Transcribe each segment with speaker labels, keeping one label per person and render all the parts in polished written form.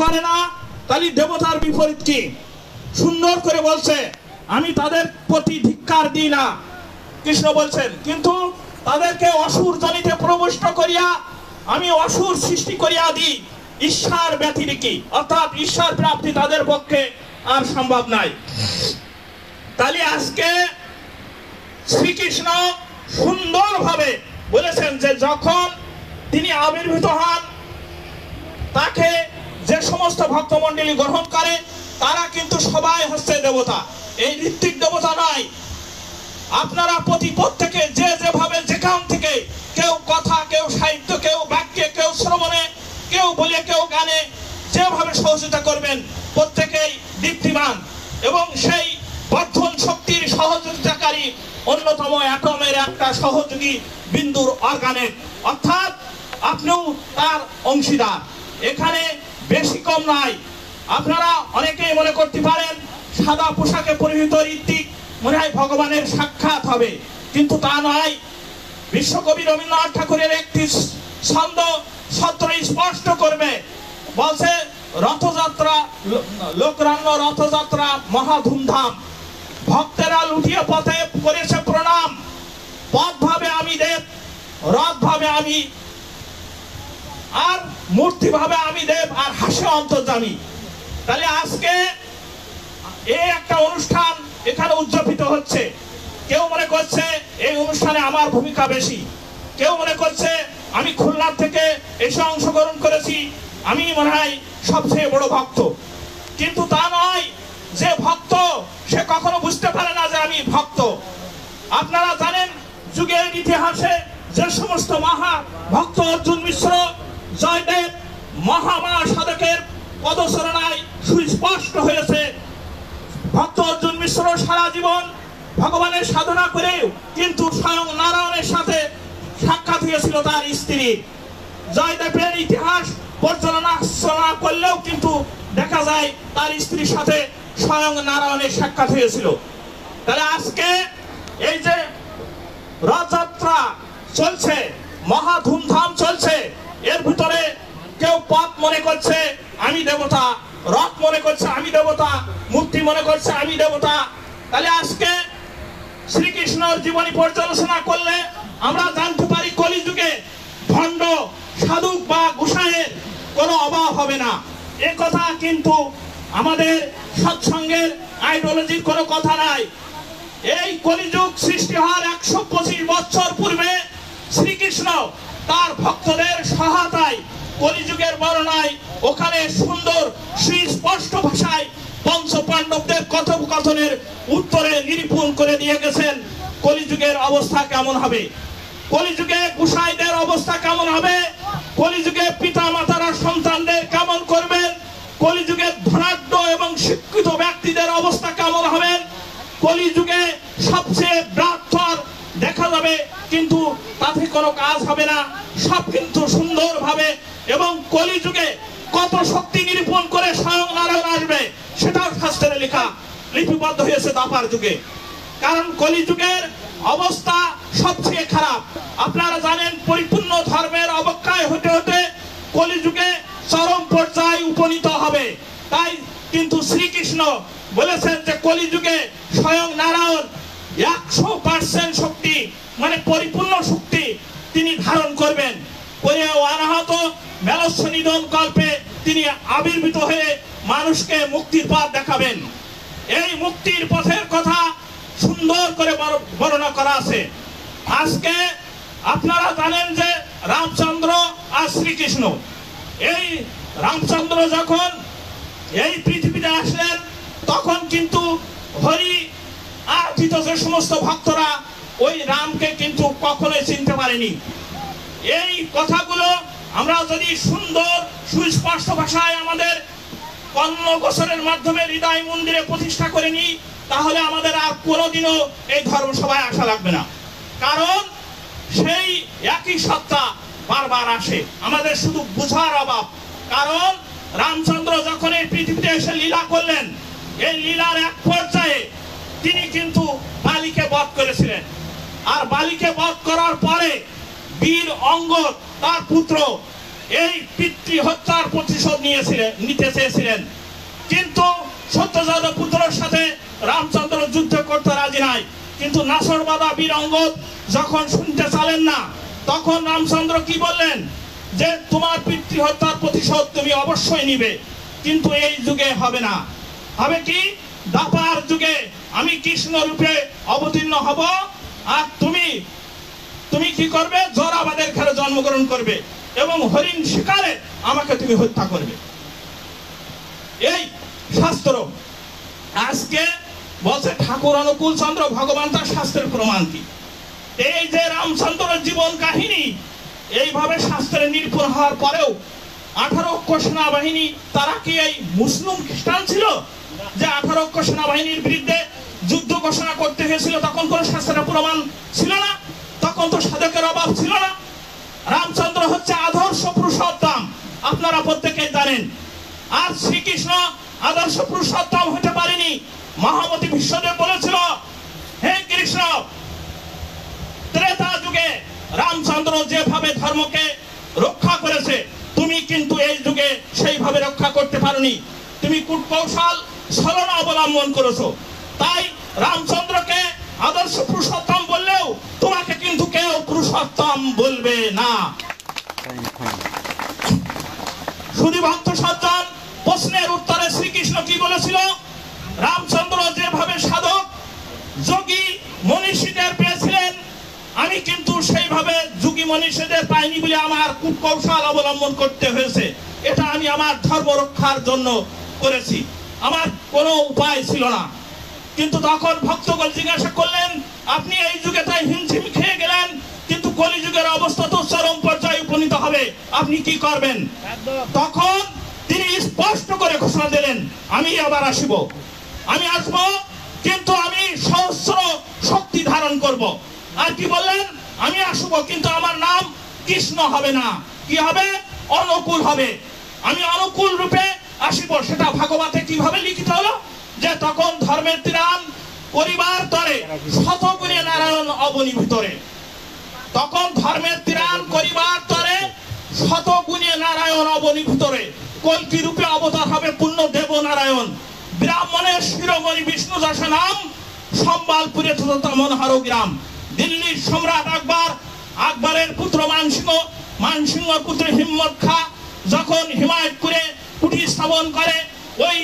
Speaker 1: করে না, তাহলে দেবতার বিপরীত কি? সুন্দর করে বলছে, আমি তাদের প্রতি ধিক্কার দিই না, কৃষ্ণ বলছেন, কিন্তু তাদেরকে অসুর জনিতে প্রবিষ্ট করিয়া আমি অসুর সৃষ্টি করিয়া দিই, ঈশ্বর ব্যতিরেকে, অর্থাৎ ঈশ্বর প্রাপ্তি তাদের পক্ষে আর সম্ভব নাই। তাহলে আজকে শ্রীকৃষ্ণ সুন্দরভাবে বলেছেন যে যখন তিনি আবির্ভূত হন, তাকে যে সমস্ত ভক্তমণ্ডলী গ্রহণ করে তারা কিন্তু সবাই হচ্ছে দেবতা, এই ঋত্বিক দেবতা নয়। আপনারা প্রত্যেকে যে যেভাবে যেখান থেকে, কেউ কথা, কেউ সাহিত্য, কেউ বাক্যে, কেউ শ্রবণে, কেউ বলে, কেউ গানে, যেভাবে সহযোগিতা করবেন প্রত্যেকেই দীপ্তিমান এবং সেই বর্ধন শক্তির সহযোগিতাকারী অন্যতম অ্যাটমের একটা সহযোগী বিন্দুর অর্গানের, অর্থাৎ আপনিও তার অংশীদার, এখানে বেশি কম নাই। আপনারা অনেকেই মনে করতে পারেন সাদা পোশাকে পরিহিত ঋত্বিক মনে হয় ভগবানের সাক্ষাৎ হবে, কিন্তু তা নয়। বিশ্বকবি রবীন্দ্রনাথ ঠাকুরের একটি ছন্দ সত্র স্পষ্ট করবে, বলছে রথযাত্রা, লোকরান্য রথযাত্রা মহা ধুমধাম, ভক্তেরা লুটিয়ে পথে করেছে প্রণাম, পথ ভাবে আমি দেব, রথ ভাবে আমি, আর মূর্তি ভাবে আমি দেব, আর হাসে অন্তর্যামী। তাহলে আজকে এই একটা অনুষ্ঠান এখানে উদযাপিত হচ্ছে। কেউ মনে করছে এই অনুষ্ঠানে আমার ভূমিকা বেশি, কেউ মনে করছে আমি খুলনা থেকে এসে অংশগ্রহণ করেছি, আমি মনে হয় সবচেয়ে বড় ভক্ত, কিন্তু তা নয়। যে ভক্ত সে কখনো বুঝতে পারে না যে আমি ভক্ত। আপনারা জানেন যুগের ইতিহাসে যে সমস্ত মহা ভক্ত অর্জুন মিশ্র, জয়দেব, মহামা সাধকের পদচরণায় সুস্পষ্ট হয়েছে। ভক্ত অর্জুন মিশ্র সারা জীবন ভগবানের সাধনা করে কিন্তু স্বয়ং নারায়ণের সাথে সাক্ষাৎ হয়েছিল তার স্ত্রী। জয়দেবের ইতিহাস পর্যালোচনা করলেও কিন্তু দেখা যায় তার স্ত্রীর সাথে স্বয়ং নারায়ণের সাক্ষাৎ হয়েছিল। তাহলে আজকে এই যে রথযাত্রা চলছে, মহা ধুমধাম চলছে, এর ভিতরে কেউ পথ মনে করছে আমি দেবতা, রথ মনে করছে আমি দেবতা, মূর্তি মনে করছে আমি দেবতা। তাহলে আজকে শ্রীকৃষ্ণের জীবনী পর্যালোচনা করলে আমরা জানতে পারি কলিযুগে ভণ্ড সাধক বা গোসাইয়ের কোনো অভাব হবে না। এ কথা কিন্তু আমাদের সৎসঙ্গের আইডিওলজির কোনো কথা নাই। এই কলিযুগ সৃষ্টি হওয়ার 125 বছর পূর্বে শ্রীকৃষ্ণ তার ভক্তদের সহায়তায় কলিযুগের বর্ণনায় ওখানে সুন্দর সুস্পষ্ট ভাষায় পঞ্চপাণ্ডবদের কথোপকথনের উত্তরে নিরূপণ করে দিয়ে গেছেন কলিযুগের অবস্থা কেমন হবে, কলিযুগে গোসাইদের অবস্থা কেমন হবে, কলিযুগে পিতা মাতারা সন্তানদের কেমন করবেন, কলিযুগে ধনাঢ্য এবং শিক্ষিত ব্যক্তিদের অবস্থা কেমন হবেন, কলিযুগে সবচেয়ে ব্রাহ্মণ দেখা যাবে কিন্তু তাতে কোনো কাজ হবে না, সব কিন্তু সুন্দরভাবে, এবং কলিযুগে কত শক্তি নিরূপণ করে স্বয়ং নারায়ণ আসবে সেটাও শাস্ত্রে লেখা লিপিবদ্ধ হয়েছে দ্বাপার যুগে। কারণ কলিযুগের অবস্থা সবচেয়ে খারাপ। আপনারা জানেন পরিপূর্ণ ধর্মের অবক্ষয় হতে হতে কলিযুগে চরম পর্যায়ে উপনীত হবে। তাই কিন্তু শ্রীকৃষ্ণ বলেছেন যে কলিযুগে স্বয়ং নারায়ণ 100% শক্তি মানে পরিপূর্ণ শক্তি তিনি ধারণ করবেন, করে অনাহত মেলস্য নিধন কল্পে তিনি আবির্ভূত হয়ে মানুষকে মুক্তির পথ দেখাবেন। এই মুক্তির পথের কথা সুন্দর করে বর্ণনা করা আছে। আজকে আপনারা জানেন যে রামচন্দ্র আর শ্রীকৃষ্ণ, এই রামচন্দ্র যখন এই পৃথিবীতে আসলেন তখন কিন্তু হরি আর যে সমস্ত ভক্তরা ওই রামকে কিন্তু কখনোই চিনতে পারেনি। এই কথাগুলো আমরা যদি সুন্দর সুস্পষ্ট ভাষায় আমাদের কর্ণ গোচরের মাধ্যমে হৃদয় মন্দিরে প্রতিষ্ঠা করে নিই, তাহলে আমাদের আর কোনোদিনও এই ধর্মসভায় আসা লাগবে না। কারণ সেই একই সত্তা বারবার আসে, আমাদের শুধু বুঝার অভাব। কারণ রামচন্দ্র যখন এই পৃথিবীতে এসে লীলা করলেন, এই লীলার এক পর্যায়ে তিনি কিন্তু বালিকে বধ করেছিলেন, আর বালিকে বধ করার পরে বীর অঙ্গদ তার পুত্র এই পিতৃ হত্যার প্রতিশোধ নিতে চেয়েছিলেন, কিন্তু সত্যজাত পুত্রের সাথে রামচন্দ্র যুদ্ধ করতে রাজি নাই। কিন্তু নাসরবাদা বীর অঙ্গদ যখন শুনতে চালেন না, তখন রামচন্দ্র কি বললেন যে তোমার পিতৃ হত্যার প্রতিশোধ তুমি অবশ্যই নিবে, কিন্তু এই যুগে হবে না। হবে কি, দাপার যুগে আমি কৃষ্ণ রূপে অবতীর্ণ হব, আর তুমি কি করবে, জরাবাদের ঘরে জন্মগ্রহণ করবে এবং হরিণ শিকারে আমাকে তুমি হত্যা করবে। এই শাস্ত্র আজকে বলছে ঠাকুর অনুকূল চন্দ্র ভগবান তার শাস্ত্রের প্রমাণ কি। এই যে রামচন্দ্রের জীবন কাহিনী এইভাবে শাস্ত্রে নিরূপণ হওয়ার পরেও 18 অক্ষ সেনাবাহিনী তারা কি এই মুসলিম খ্রিস্টান ছিল যে 18 অক্ষ সেনাবাহিনীর বিরুদ্ধে যুদ্ধ ঘোষণা করতে হয়েছিল? তখন কোন শাস্ত্রের প্রমাণ ছিল না, তখন তো সাধকের অভাব ছিল না। রামচন্দ্র হচ্ছে আদর্শ পুরুষোত্তম, আপনারা প্রত্যেকেই জানেন। আর শ্রীকৃষ্ণ আদর্শ পুরুষোত্তম হতে পারেনি। মহামতি বিশ্বদেব বলেছিল, হে কৃষ্ণ, ত্রেতা যুগে রামচন্দ্র যেভাবে ধর্মকে রক্ষা করেছে তুমি কিন্তু এই যুগে সেইভাবে রক্ষা করতে পারোনি, তুমি কূটকৌশল ছলনা অবলম্বন করেছো। তাই রামচন্দ্রকে আদর্শ পুরুষোত্তম বললেও তোমাকে কিন্তু কেউ পুরুষোত্তম বলবে না। শুধু ভক্ত সজ্জন, প্রশ্নের উত্তরে শ্রীকৃষ্ণ কি বলেছিল? রামচন্দ্র যেভাবে সাধক যোগী মনীষীদের পেয়েছিলেন, আমি কিন্তু সেইভাবে যোগী মনীষীদের পাইনি বলে আমার কূটকৌশল অবলম্বন করতে হয়েছে। এটা আমি আমার ধর্ম রক্ষার জন্য করেছি, আমার কোনো উপায় ছিল না। কিন্তু তখন ভক্তগণ জিজ্ঞাসা করলেন, আপনি এই যুগে তাই হিমশিম খেয়ে গেলেন, কিন্তু কলিযুগের অবস্থা তো চরম পর্যায়ে উপনীত হবে, আপনি কি করবেন? তখন তিনি স্পষ্ট করে ঘোষণা দিলেন, আমি আবার আসিব, আমি আসব, কিন্তু আমি সহস্র শক্তি ধারণ করব। আর কি বললেন? আমি আসব, কিন্তু আমার নাম কৃষ্ণ হবে না, কি হবে? অনুকূল হবে। আমি অনুকূল রূপে আসিব। সেটা ভাগবতে কিভাবে লিখিত হলো যে তখন ধর্মের ত্রাণ করিবার তরে শতগুণে নারায়ণ অবনী ভিতরে। তখন ধর্মের ত্রাণ করিবার তরে শতগুণে নারায়ণ অবনী ভিতরে কল্কি রূপে অবতার হবে পূর্ণ দেব নারায়ণ। ব্রাহ্মণের শিরোমণি বিষ্ণু যশ নাম, সম্বলপুরে তথা মনোহর গ্রাম। দিল্লির সম্রাট আকবরের পুত্র মানসিংহ পুত্র হিম্মত খা যখন হিমায়তপুরে কুটি স্থাপন করে, ওই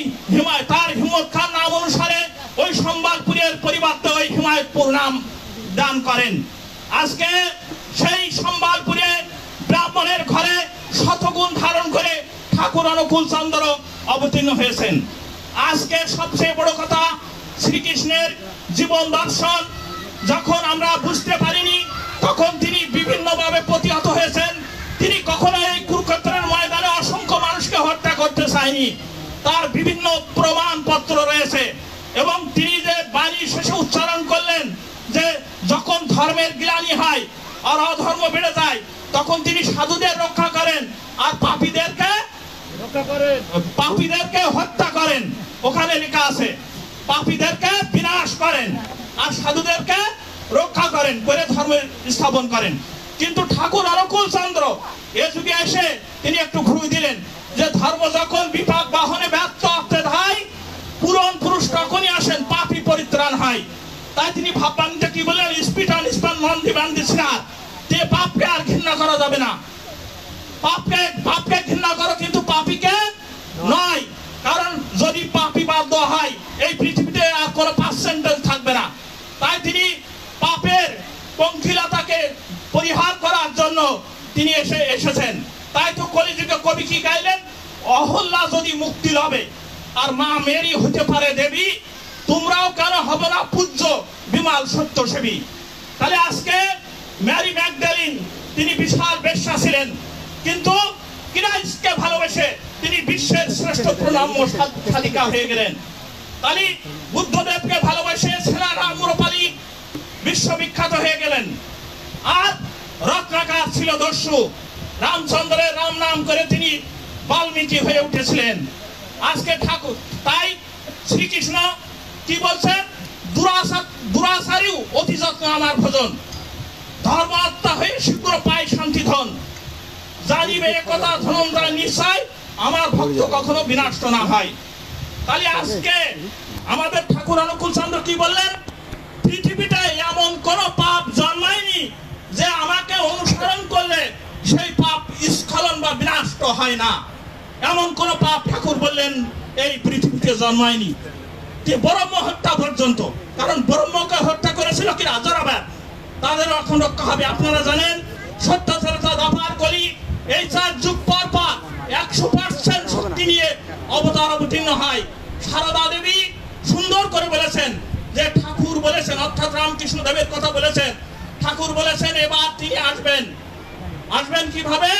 Speaker 1: তার হিম্মত খান নাম অনুসারে ওই সম্বলপুরের পরিবর্তে ওই হিমায়তপুর নাম দান করেন। আজকে সেই সম্বলপুরে ব্রাহ্মণের ঘরে শতগুণ ধারণ করে ঠাকুর অনুকূল চন্দ্র অবতীর্ণ হয়েছেন। আজকে সবচেয়ে বড় কথা, শ্রীকৃষ্ণের জীবন দর্শন যখন আমরা বুঝতে পারিনি, তখন তিনি বিভিন্নভাবে প্রতিহত হয়েছেন। তিনি কখনো এই কুরুক্ষেত্রের ময়দানে অসংখ্য মানুষকে হত্যা করতে চায়নি, তার বিভিন্ন প্রমাণ পত্র রয়েছে। এবং তিনি যে বাণী শেষে উচ্চারণ করলেন যে যখন ধর্মের গ্লানি হয় আর অধর্ম বেড়ে যায়, তখন তিনি সাধুদের রক্ষা করেন আর পাপীদেরকে হত্যা করেন। ওখানে লেখা আছে, পাপীদেরকে বিনাশ করেন আর সাধুদেরকে রক্ষা করেন, করে ধর্মের স্থাপন করেন। কিন্তু ঠাকুর অনুকূল চন্দ্র এ যুগে এসে তিনি একটু ঘুরে দিলেন যে ধর্ম যখন বিপাক বাহনে ব্যর্থ হতে হয়, পুরন পুরুষ তখনই আসেন, পাপী পরিত্রাণ হয়। তাই তিনি ভাববাণীতে কি বললেন? স্পিটান মন্দি বান্দিছিনা, যে পাপকে আর ঘৃণা করা যাবে না। পাপকে ঘৃণা করো, কিন্তু পাপীকে নয়। কারণ যদি পাপী বাদ দেওয়া হয়, এই পৃথিবীতে আর কোনো পার্সেন্টেজ থাকবে না। তাই তিনি পাপের পঙ্কিলতাকে পরিহার করার জন্য তিনি এসেছেন। তাই তো কলিযুগে কবি কি গাইলেন? অহল্যা যদি মুক্তি লবে আর মা মেরি হতে পারে দেবী, তোমরাও কেন হবে না পূজ্য বিমাল সত্যসেবী। তাহলে আজকে ম্যারি ম্যাগডালিন তিনি বিশাল বেশ্যা ছিলেন, কিন্তু ক্রাইস্টকে ভালোবেসে তিনি বিশ্বের শ্রেষ্ঠ প্রণাম্য শালিকা হয়ে গেলেন। তাহলে বুদ্ধদেবকে ভালোবেসে সেনারা আম্রপালি বিশ্ববিখ্যাত হয়ে গেলেন। আর রত্নাকার ছিল দস্যু, রামচন্দ্রের রাম নাম করে তিনি বাল্মীকি হয়ে উঠেছিলেন। আজকে ঠাকুর, তাই শ্রীকৃষ্ণ কি বলছেন? দুরাচারীও অতি যত্ন আমার ভজন, ধর্ম আত্মা হয়ে শীঘ্র পায় শান্তি ধন। জানিবে একথা ধনঞ্জয় নিশ্চয়, আমার ভক্ত কখনো বিনষ্ট না হয়। তাহলে আজকে আমাদের ঠাকুর অনুকূল চন্দ্র কি বললেন, পৃথিবীতে এমন কোন পাপ জন্মায়নি যে আমাকে অনুসরণ করলে সেই পাপ স্খলন বা বিনষ্ট হয় না। এমন কোন পাপ ঠাকুর বললেন এই পৃথিবীতে জন্মায়নি, ব্রহ্ম হত্যা পর্যন্ত। কারণ ব্রহ্মকে হত্যা করেছিল কি রাজারাবাদ, তাদের এখন রক্ষা হবে। আপনারা জানেন সত্যচরিতা দাপার কলি এই 4 যুগ পর পর 100% শক্তি নিয়ে অবতার অবতীর্ণ হয়। সারদা দেবী সুন্দর করে বলেছেন যে ঠাকুর বলেছেন, অর্থাৎ রামকৃষ্ণ দেবের কথা বলেছেন, ঠাকুর বলেছেন এবার তিনি আসবেন। আসবেন কিভাবে?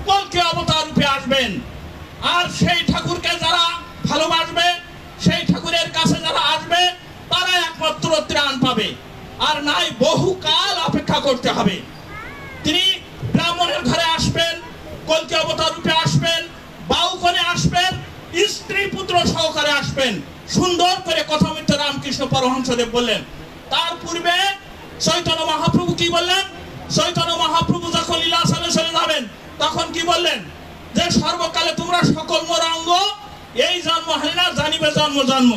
Speaker 1: কল্কি অবতার রূপে আসবেন। আর সেই ঠাকুরকে যারা ভালোবাসবে, সেই ঠাকুরের কাছে যারা আসবে, তারা একমাত্র ত্রাণ পাবে, আর নাই বহুকাল অপেক্ষা করতে হবে। তিনি ব্রাহ্মণের ঘরে আসবেন, কল্কি অবতার রূপে আসবেন, বাউকনে আসবেন, স্ত্রী পুত্র সহকারে আসবেন। সুন্দর করে কথামৃত রামকৃষ্ণ পরমহংসদেব বললেন। তার পূর্বে চৈতন্য মহাপ্রভু কি বললেন? চৈতন্য মহাপ্রভু যখন লীলাচলে চলে যাবেন তখন কি বললেন? যে সর্বকালে তোমরা সকল মোর অঙ্গ, এই জন্ম হয় না জানিবে জন্ম জন্ম।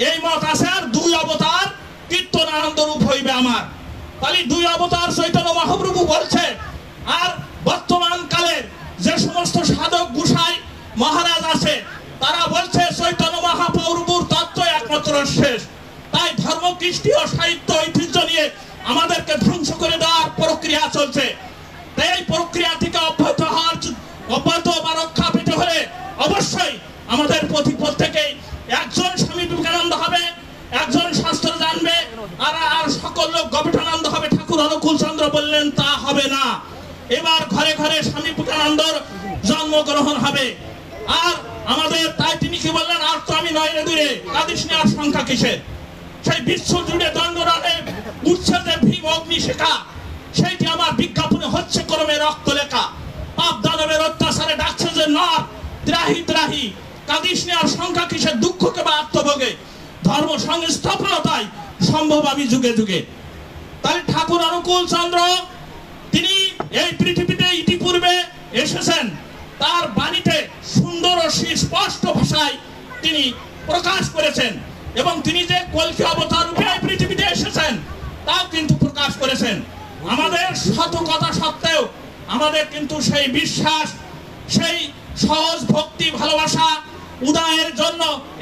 Speaker 1: এই মত আছে, আর 2 অবতার কীর্তন আনন্দ রূপ হইবে আমার। তাহলে 2 অবতার চৈতন্য মহাপ্রভু বলছে। আর বর্তমান কালের যে সমস্ত সাধক গোসাই মহারাজ আছে তারা বলছে চৈতন্য মহাপ্রভুর তত্ত্ব একমাত্র শেষ। তাই ধর্ম, কৃষ্টি ও সাহিত্য ঐতিহ্য নিয়ে আমাদেরকে ধ্বংস করে দেওয়ার প্রক্রিয়া চলছে। তাই এই প্রক্রিয়া থেকে অব্যাহত বা রক্ষা পেতে হলে অবশ্যই আমাদের প্রত্যেকেই একজন স্বামী বিবেকানন্দ হবে, একজন শাস্ত্র জানবে, আর সকল লোক গবেষণানন্দ হবে। ঠাকুর অনুকূল চন্দ্র বললেন তা হবে না। এবার ঘরে ঘরে স্বামী বিবেকানন্দর জন্মগ্রহণ হবে। আর আমাদের তাই তিনি কি বললেন, আর তো আমি নয় রে দূরে, কাঁদিস নি আর সংখ্যা কিসের। সেই বিশ্ব জুড়ে দণ্ডরানে উঠছে যে ভীম অগ্নিশিখা, সেইটি আমার বিজ্ঞাপনে হচ্ছে ক্রমে রক্ত লেখা। পাপ দানবের অত্যাচারে ডাকছে যে নর, ত্রাহি ত্রাহি, কাঁদিস নি আর সংখ্যা কিসের, দুঃখকে বা আত্মভোগে। ধর্ম সংস্থাপনতাই সম্ভব আমি যুগে যুগে। তাই ঠাকুর অনুকূল চন্দ্র তিনি এই পৃথিবীতে ইতিপূর্বে এসেছেন, তার বাণীতে সুন্দর ও স্পষ্ট ভাষায় তিনি প্রকাশ করেছেন, এবং তিনি যে কল্কি অবতার রূপে পৃথিবীতে এসেছেন তাও কিন্তু প্রকাশ করেছেন। আমাদের শত কথা সত্ত্বেও আমাদের কিন্তু সেই বিশ্বাস, সেই সহজ ভক্তি ভালোবাসা উদয়ের জন্য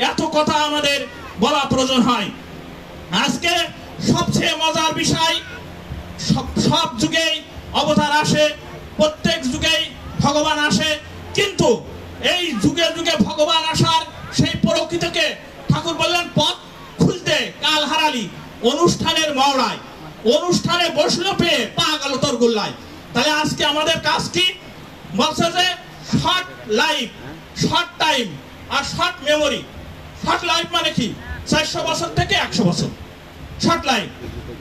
Speaker 1: এত কথা আমাদের বলা প্রয়োজন হয়। আজকে সবচেয়ে মজার বিষয়, সব যুগেই অবতার আসে, প্রত্যেক যুগেই ভগবান আসে, কিন্তু এই যুগে যুগে ভগবান আসার সেই প্রকৃতিকে ঠাকুর বললেন পথ খুলতে কাল হারালি অনুষ্ঠানের মওড়ায়, অনুষ্ঠানে বসলো পেয়ে পা গেল তোর গোল্লায়। তাহলে আজকে আমাদের কাজ কি? বলছে যে শর্ট লাইফ, শর্ট টাইম আর শর্ট মেমোরি। শর্ট লাইফ মানে কি? 400 বছর থেকে 100 বছর শর্ট লাইফ।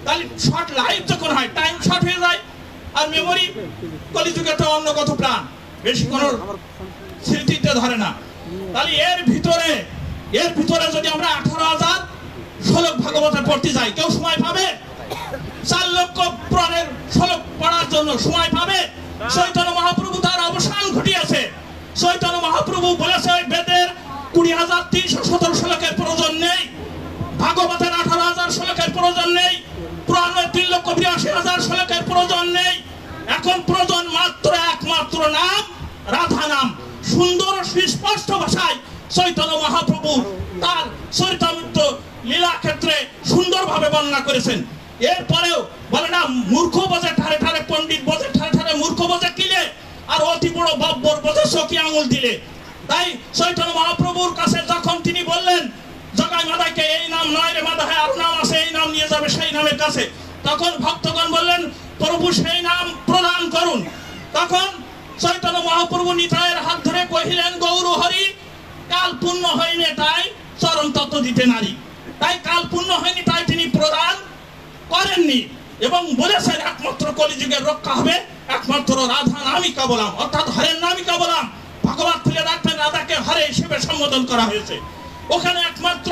Speaker 1: তাহলে শর্ট লাইফ যখন হয়, টাইম শর্ট হয়ে যায়। আর মেমোরি, কলিযুগে তো অন্য কত প্রাণ, বেশি কোনো স্মৃতিতে ধরে না। তাহলে এর ভিতরে যদি আমরা 18,000 শ্লোক ভাগবতে পড়তে যাই, কেউ সময় পাবে? 4 লক্ষ প্রাণের শ্লোক পড়ার জন্য সময় পাবে? চৈতন্য মহাপ্রভু তার অবসান ঘটিয়েছে। চৈতন্য মহাপ্রভু বলেছে বেদের 20,317 শ্লোকের প্রয়োজন নেই, ভাগবতের 18,000 শ্লোকের প্রয়োজন নেই, পুরাণের 3,82,000 শ্লোকের প্রয়োজন নেই। এখন প্রয়োজন মাত্র একমাত্র নাম, রাধা নাম। সুন্দর সুস্পষ্ট ভাষায় চৈতন্য মহাপ্রভু তার চরিতামৃত লীলা ক্ষেত্রে সুন্দরভাবে বর্ণনা করেছেন। এরপরেও বলে না, মূর্খ বোঝে ঠারে ঠারে, পণ্ডিত বোঝে ঠারে ঠারে, মূর্খ বোঝে কিলে, আর অতি বড় বাব্বর বোঝে চকি আঙুল দিলে। তাই চৈতন্য মহাপ্রভুর কাছে যখন তিনি বললেন জগাই মাদাইকে, এই নাম নয় রে মাদা, আর নাম আছে, এই নাম নিয়ে যাবে সেই নামের কাছে, তখন ভক্তগণ বললেন প্রভু সেই নাম প্রদান করুন। তখন চৈতন্য মহাপ্রভু নিতাইয়ের হাত ধরে কহিলেন গৌর হরি, কাল পূর্ণ হয়নি তাই চরণ তত্ত্ব দিতে নারী। তাই কাল পূর্ণ হয়নি তাই তিনি প্রদান করেননি, এবং বলেছেন একমাত্র কলিযুগের রক্ষা হবে একমাত্র রাধা নামিকা বলাম, অর্থাৎ হরের নামিকা বলাম। ভগবান তুলে রাখতেন রাধাকে হরে হিসেবে সম্বোধন করা হয়েছে, ওখানে একমাত্র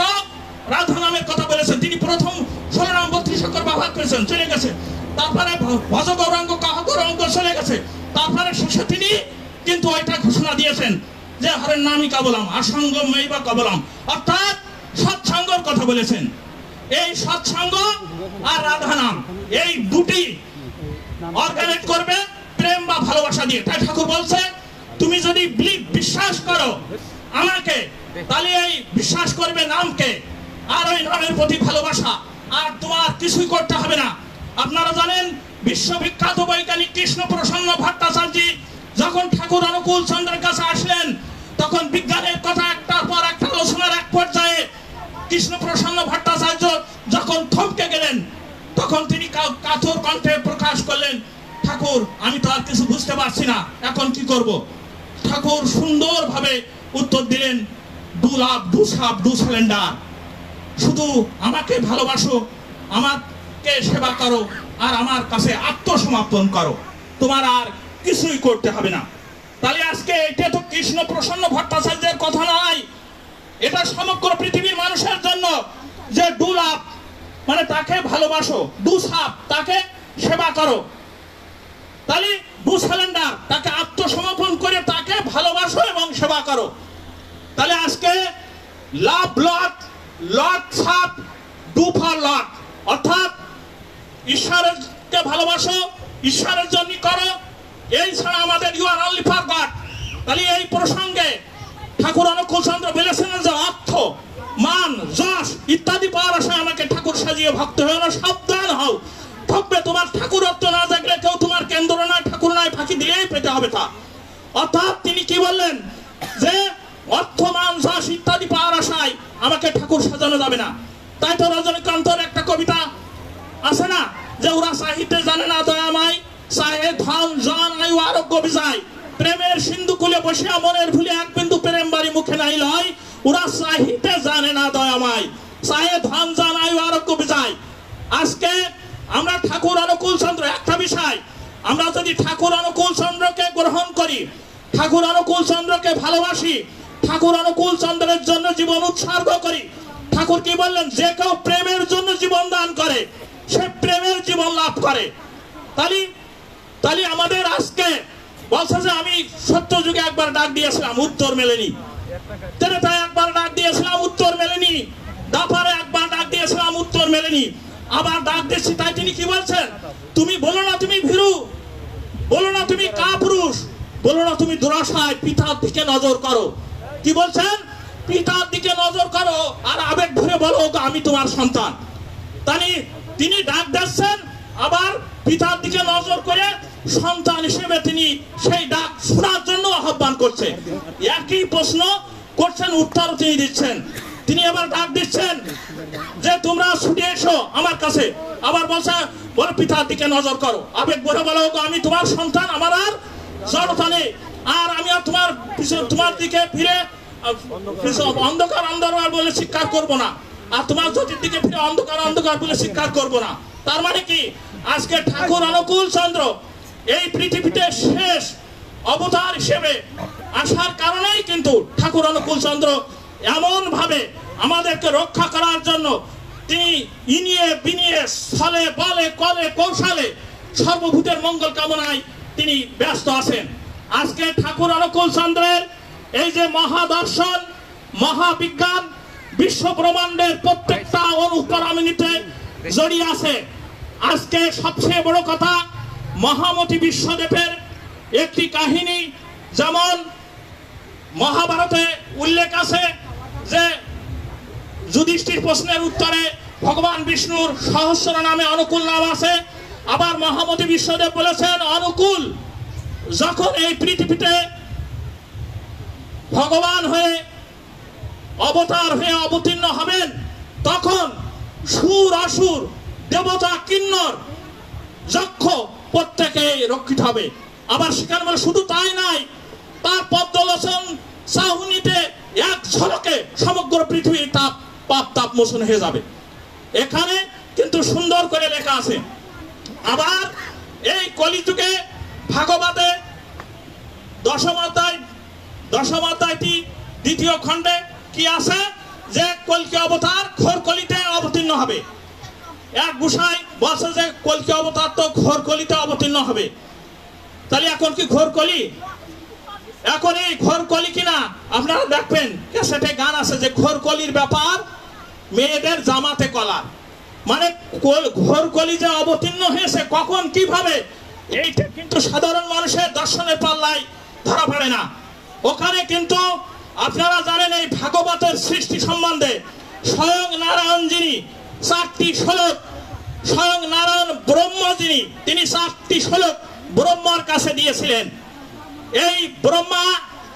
Speaker 1: রাধা নামের কথা বলেছেন। তিনি প্রথম 16 নাম 32 অক্ষর ব্যবহার করেছেন, চলে গেছে। তারপরে ভজ গৌরাঙ্গ, কাহ গৌরাঙ্গ চলে গেছে। তারপরে শেষে তিনি কিন্তু ওইটা ঘোষণা দিয়েছেন যে হরের নামই কাবলাম আসঙ্গ মেইবা কাবলাম, অর্থাৎ সৎসঙ্গর কথা বলেছেন। এই সৎসঙ্গ আর রাধা নাম এই দুটি অর্গানাইজ করবে প্রেম বা ভালোবাসা দিয়ে। তাই ঠাকুর বলছে তুমি যদি বিশ্বাস করো আমাকে, তাহলে এই বিশ্বাস করবে নামকে আর ওই নামের প্রতি ভালোবাসা, আর তোমার কিছুই করতে হবে না। আপনারা জানেন বিশ্ববিখ্যাত বৈজ্ঞানিক কৃষ্ণ প্রসন্ন ভট্টাচার্য যখন ঠাকুর অনুকূল চন্দ্রের কাছে আসলেন, তখন বিজ্ঞানের কথা একটার পর একটা আলোচনার এক পর্যায়ে কৃষ্ণ প্রসন্ন ভট্টাচার্য যখন থমকে গেলেন, তখন তিনি কাতর কণ্ঠে প্রকাশ করলেন, ঠাকুর আমি তো আর কিছু বুঝতে পারছি না, এখন কি করব? ঠাকুর সুন্দরভাবে উত্তর দিলেন, দু লাভ দু সাপ দু সিলিন্ডার, শুধু আমাকে ভালোবাসো, আমাকে সেবা করো, আর আমার কাছে আত্মসমর্পণ করো, তোমার আর কিছুই করতে হবে না। তাহলে আজকে এটা তো কৃষ্ণ প্রসন্ন ভট্টাচার্যের কথা নয়, এটা সমগ্র পৃথিবীর মানুষের জন্য, যে দু লাভ মানে তাকে ভালোবাসো, দু সাপ তাকে সেবা করো, তাহলে দু সিলিন্ডার তাকে আত্মসমর্পণ করে তাকে ভালোবাসো এবং সেবা করো। তাহলে আজকে লাভ লট লট সাপ ডু ফর লট, অর্থাৎ ঈশ্বরকে ভালোবাসো, ঈশ্বরের জন্য করো, এই ছাড়া আমাদের you are only for God. তাহলে এই প্রসঙ্গে ঠাকুর অনুকূল চন্দ্র বলেছেন যে অর্থ মান যশ ইত্যাদি পাওয়ার আশায় আমাকে ঠাকুর সাজিয়ে ভক্ত হও না, সাবধান হও, ঠকবে। তোমার ঠাকুরত্ব না জাগলে কেউ তোমার কেন্দ্র নয়, ঠাকুর নয়, ফাঁকি দিলেই পেতে হবে তা। অর্থাৎ তিনি কি বললেন যে অর্থ মান যশ ইত্যাদি পাওয়ার আশায় আমাকে ঠাকুর সাজানো যাবে না। তাই তো রজনীকান্তর একটা কবিতা আছে না, যে ওরা সাহিত্যে জানে না দয়াময়, চাহে ধন জন আয়ু আরোগ্য বিজয়, প্রেমের সিন্ধু কুলে বসিয়া মনের ভুলে এক বিন্দু প্রেম বাড়ি মুখে নাই লয়, ওরা সাহিত্যে জানে না দয়াময়, চাহে ধন জন আয়ু আরোগ্য বিজয়। আজকে আমরা ঠাকুর অনুকূল চন্দ্র, একটা বিষয়, আমরা যদি ঠাকুর অনুকূল চন্দ্রকে গ্রহণ করি, ঠাকুর অনুকূল চন্দ্রকে ভালোবাসি, ঠাকুর অনুকূল চন্দ্রের জন্য জীবন উৎসর্গ করি, ঠাকুর কি বললেন, যে কেউ প্রেমের জন্য জীবন দান করে সে প্রেমের জীবন লাভ করে। তাহলে আমাদের আজকে বলছে যে আমি সত্য যুগে একবার ডাক দিয়েছিলাম, উত্তর মেলেনি, তেরেতায় একবার ডাক দিয়েছিলাম, উত্তর মেলেনি, দাপারে একবার ডাক দিয়েছিলাম, উত্তর মেলেনি, আবার ডাক দিচ্ছি। তাই তিনি কি বলছেন, তুমি বলো না তুমি ভীরু, বলো না তুমি কাপুরুষ, বলো না তুমি দুরাশায়, পিতার দিকে নজর করো। কি বলছেন, পিতার দিকে নজর করো আর আবেগ ধরে বলো আমি তোমার সন্তান। তাই তিনি ডাক দিচ্ছেন, আবার পিতার দিকে নজর করে সন্তান হিসেবে তিনি সেই ডাক শোনার জন্য আহ্বান করছে। একই প্রশ্ন করছেন, উত্তর তিনি দিচ্ছেন। তিনি এবার ডাক দিচ্ছেন যে তোমরা ছুটে এসো আমার কাছে, আবার বলছে বলো পিতার দিকে নজর করো, আবেগ ভরে বলো আমি তোমার সন্তান, আমার আর জড়তা নেই, আর আমি আর তোমার দিকে ফিরে অন্ধকার অন্ধকার বলে স্বীকার করবো না, আর তোমার জ্যোতির দিকে ফিরে অন্ধকার অন্ধকার বলে স্বীকার করবো না। তার মানে কি, আজকে ঠাকুর অনুকূল চন্দ্র এই পৃথিবীতে শেষ অবতার হিসেবে আসার কারণেই কিন্তু ঠাকুর অনুকূল চন্দ্র এমন ভাবে আমাদেরকে রক্ষা করার জন্য তিনি ইনিয়ে বিনিয়ে স্থলে বলে কলে কৌশলে সর্বভূতের মঙ্গল কামনায় তিনি ব্যস্ত আছেন। আজকে ঠাকুর অনুকূল চন্দ্রের এই যে মহাদর্শন, মহাবিজ্ঞান, বিশ্ব ব্রহ্মাণ্ডের প্রত্যেকটা অনুপরামিনীতে জড়িয়ে আছে। আজকে সবচেয়ে বড় কথা, মহামতি বিশ্বদেবের একটি কাহিনী, যেমন মহাভারতে উল্লেখ আছে যে যুধিষ্ঠির প্রশ্নের উত্তরে ভগবান বিষ্ণুর সহস্র নামে অনুকূল নাম আছে। আবার মহামতি বিশ্বদেব বলেছেন অনুকূল যখন এই পৃথিবীতে ভগবান হয়ে অবতার হয়ে অবতীর্ণ হবেন, তখন সুর অসুর দেবতা কিন্নর যক্ষ প্রত্যেকে রক্ষিত হবে। আবার সেখানে বলে শুধু তাই নাই, তার পদ্মলোচন চাহুনিতে এক ঝলকে সমগ্র পৃথিবীর পাপ তাপ মোচন হয়ে যাবে। এখানে কিন্তু সুন্দর করে লেখা আছে। আবার এই কলিযুগে ভাগবতে দশম অধ্যায়টি দ্বিতীয় খণ্ডে কি আছে, যে কলকি অবতার ঘোর কলিতে অবতীর্ণ হবে। এক গোসাই বলছে যে কলকি অবতার তো ঘোর কলিতে অবতীর্ণ হবে। তাহলে এখন কি ঘোর কলি? এখন এই ঘোরকলি কিনা আপনারা দেখবেন ক্যাসেটে গান আছে যে ঘোরকলির ব্যাপার মেয়েদের জামাতে কলার, মানে ঘোরকলি যে অবতীর্ণ হয়েছে কখন কিভাবে এইটা কিন্তু সাধারণ মানুষের দর্শনের পাল্লায় ধরা পড়ে না। ওখানে কিন্তু আপনারা জানেন এই ভাগবতের সৃষ্টি সম্বন্ধে স্বয়ং নারায়ণ যিনি 4টি শ্লোক, স্বয়ং নারায়ণ ব্রহ্ম যিনি তিনি 4টি শ্লোক ব্রহ্মার কাছে দিয়েছিলেন। এই ব্রহ্মা